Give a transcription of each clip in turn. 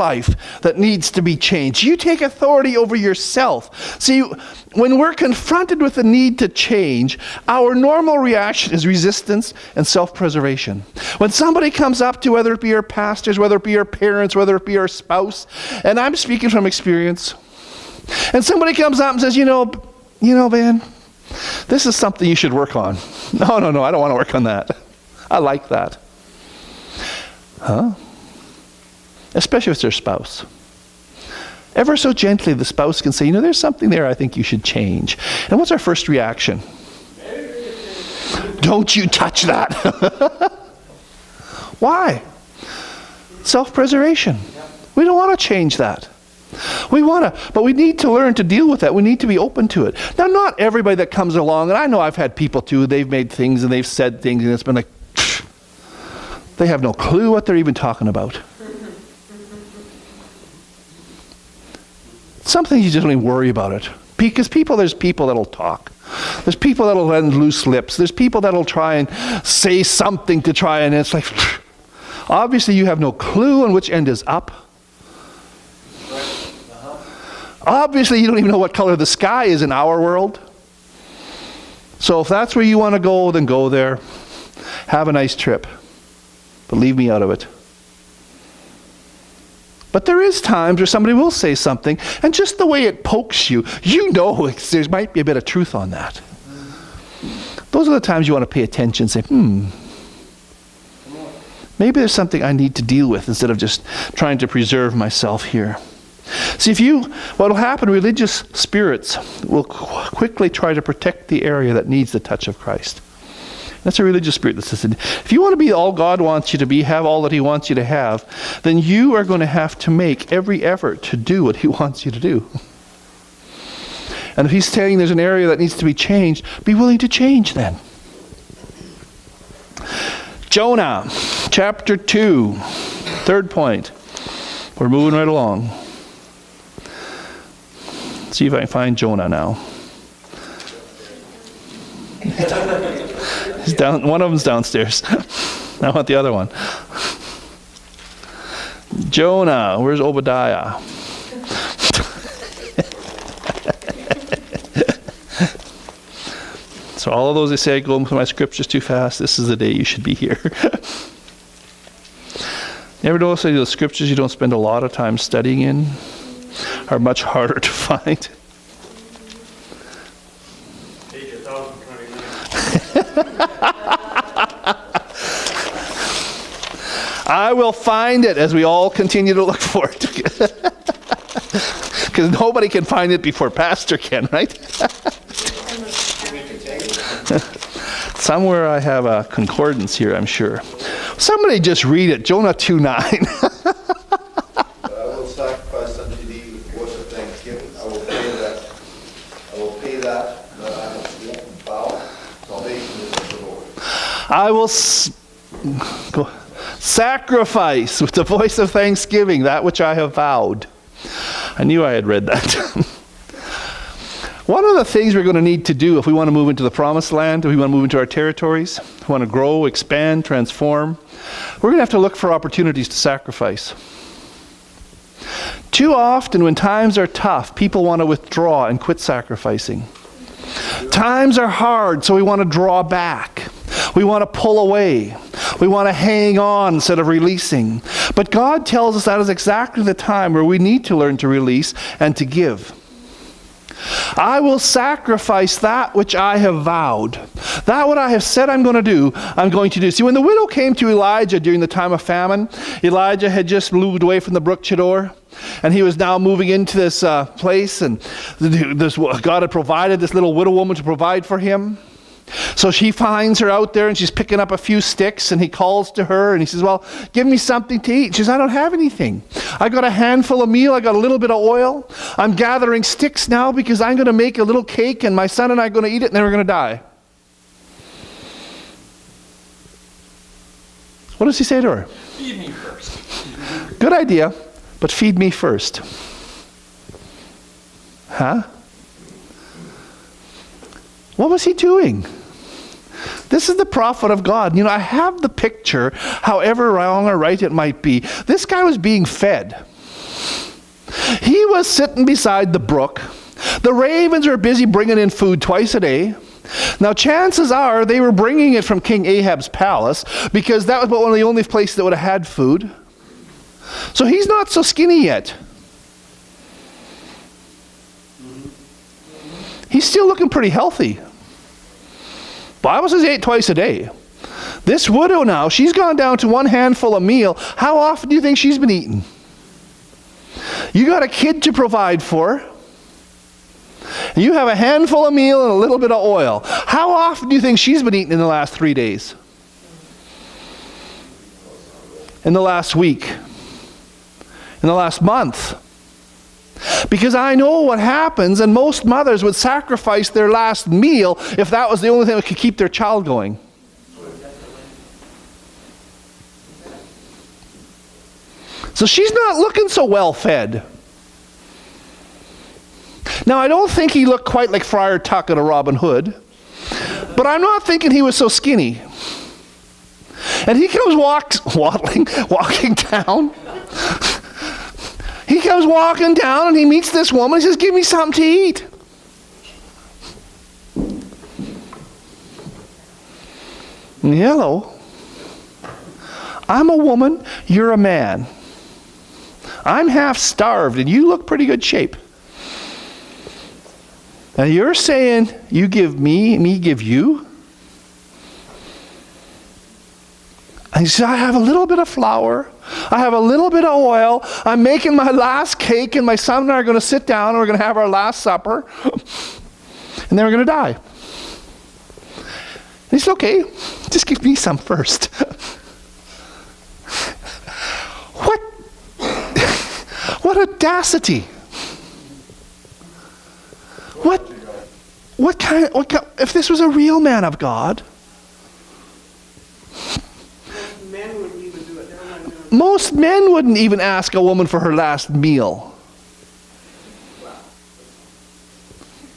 life that needs to be changed. You take authority over yourself. See, when we're confronted with the need to change, our normal reaction is resistance and self-preservation. When somebody comes up to, whether it be our pastors, whether it be our parents, whether it be our spouse, and I'm speaking from experience, and somebody comes up and says, you know, man, this is something you should work on. No, I don't want to work on that. I like that. Huh? Especially if it's their spouse. Ever so gently, the spouse can say, you know, there's something there I think you should change. And what's our first reaction? Don't you touch that. Why? Self-preservation. We don't want to change that. But we need to learn to deal with that. We need to be open to it. Now, not everybody that comes along, and I know I've had people too, they've made things and they've said things and it's been like, they have no clue what they're even talking about. Something you just don't even worry about it. Because there's people that'll talk. There's people that'll lend loose lips. There's people that'll try and say something to try, and it's like, obviously you have no clue on which end is up. Obviously you don't even know what color the sky is in our world. So if that's where you want to go, then go there. Have a nice trip. But leave me out of it. But there is times where somebody will say something, and just the way it pokes you, you know there might be a bit of truth on that. Those are the times you want to pay attention and say, maybe there's something I need to deal with instead of just trying to preserve myself here. See, what will happen, religious spirits will quickly try to protect the area that needs the touch of Christ. That's a religious spirit that says, if you want to be all God wants you to be, have all that he wants you to have, then you are going to have to make every effort to do what he wants you to do. And if he's saying there's an area that needs to be changed, be willing to change then. Jonah, chapter 2, third point. We're moving right along. Let's see if I can find Jonah now. He's down. One of them's downstairs. I want the other one. Jonah, where's Obadiah? So all of those that say I go through my scriptures too fast, this is the day you should be here. You ever notice that the scriptures you don't spend a lot of time studying in are much harder to find? I will find it as we all continue to look for it. Because nobody can find it before Pastor can, right? Somewhere I have a concordance here, I'm sure. Somebody just read it, Jonah 2:9. I will sacrifice unto thee with voice of thanksgiving. I will pay that I must vow. Salvation is of the Lord. I will sacrifice with the voice of thanksgiving that which I have vowed. I knew I had read that. One of the things we're going to need to do if we want to move into the promised land, if we want to move into our territories, if we want to grow, expand, transform, we're going to have to look for opportunities to sacrifice. Too often when times are tough, people want to withdraw and quit sacrificing. Times are hard, so we want to draw back. We want to pull away. We want to hang on instead of releasing. But God tells us that is exactly the time where we need to learn to release and to give. I will sacrifice that which I have vowed. That what I have said I'm going to do, I'm going to do. See, when the widow came to Elijah during the time of famine, Elijah had just moved away from the brook Chidor, and he was now moving into this place, and God had provided this little widow woman to provide for him. So she finds her out there and she's picking up a few sticks, and he calls to her and he says, well, give me something to eat. She says, I don't have anything. I got a handful of meal. I got a little bit of oil. I'm gathering sticks now because I'm going to make a little cake and my son and I are going to eat it and then we're going to die. What does he say to her? Feed me first. Good idea, but feed me first. Huh? What was he doing? This is the prophet of God. You know, I have the picture, however wrong or right it might be. This guy was being fed. He was sitting beside the brook. The ravens were busy bringing in food twice a day. Now, chances are they were bringing it from King Ahab's palace because that was one of the only places that would have had food. So he's not so skinny yet. He's still looking pretty healthy. Bible says he ate twice a day. This widow now, she's gone down to one handful of meal. How often do you think she's been eating? You got a kid to provide for. You have a handful of meal and a little bit of oil. How often do you think she's been eating in the last 3 days? In the last week? In the last month? Because I know what happens, and most mothers would sacrifice their last meal if that was the only thing that could keep their child going. So she's not looking so well fed. Now, I don't think he looked quite like Friar Tuck at a Robin Hood, but I'm not thinking he was so skinny. And he comes walking down. He comes walking down and he meets this woman. He says, "Give me something to eat." Hello. I'm a woman, you're a man. I'm half starved and you look pretty good shape. And you're saying you give me give you? And he said, "I have a little bit of flour. I have a little bit of oil. I'm making my last cake, and my son and I are going to sit down and we're going to have our last supper. And then we're going to die." And he said, "Okay, just give me some first." What audacity. What kind, if this was a real man of God? Men wouldn't even do it. Never mind women. Most men wouldn't even ask a woman for her last meal.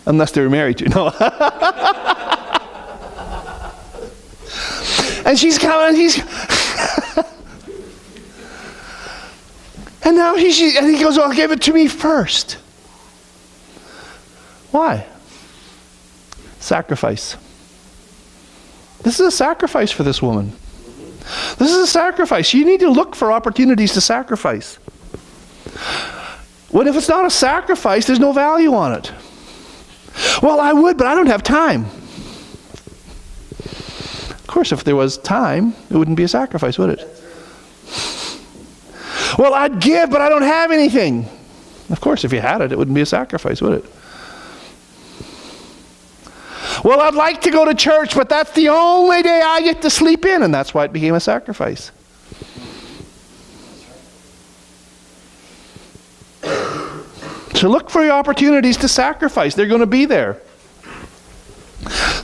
Unless they were married to. No. And she's coming, and now he goes, "Well, give it to me first." Why? Sacrifice. This is a sacrifice for this woman. This is a sacrifice. You need to look for opportunities to sacrifice. If it's not a sacrifice, there's no value on it. "Well, I would, but I don't have time." Of course, if there was time, it wouldn't be a sacrifice, would it? "Well, I'd give, but I don't have anything." Of course, if you had it, it wouldn't be a sacrifice, would it? "Well, I'd like to go to church, but that's the only day I get to sleep in," and that's why it became a sacrifice. So look for your opportunities to sacrifice. They're going to be there.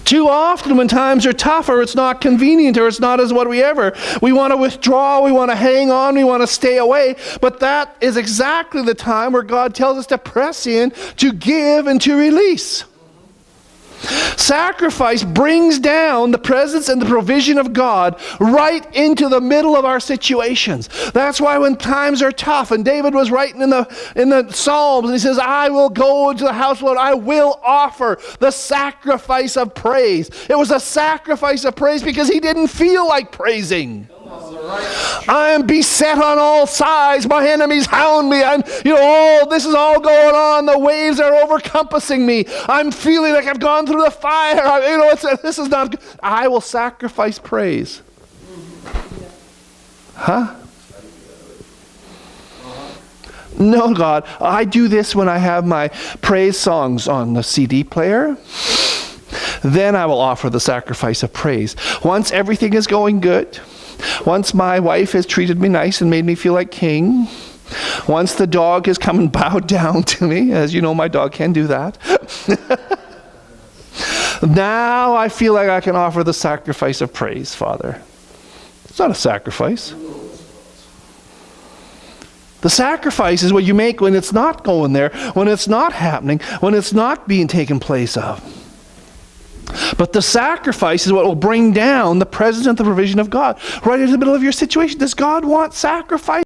Too often when times are tough or it's not convenient or it's not as whatever, we want to withdraw, we want to hang on, we want to stay away. But that is exactly the time where God tells us to press in, to give, and to release. Sacrifice brings down the presence and the provision of God right into the middle of our situations. That's why when times are tough, and David was writing in the Psalms, and he says, "I will go into the house of the Lord, I will offer the sacrifice of praise." It was a sacrifice of praise because he didn't feel like praising. "I am beset on all sides. My enemies hound me. This is all going on. The waves are overcompassing me. I'm feeling like I've gone through the fire. This is not good. I will sacrifice praise." Huh? "No, God, I do this when I have my praise songs on the CD player. Then I will offer the sacrifice of praise. Once everything is going good, once my wife has treated me nice and made me feel like king, once the dog has come and bowed down to me, as you know my dog can do that, now I feel like I can offer the sacrifice of praise, Father." It's not a sacrifice. The sacrifice is what you make when it's not going there, when it's not happening, when it's not being taken place of. But the sacrifice is what will bring down the presence and the provision of God right into the middle of your situation. Does God want sacrifice?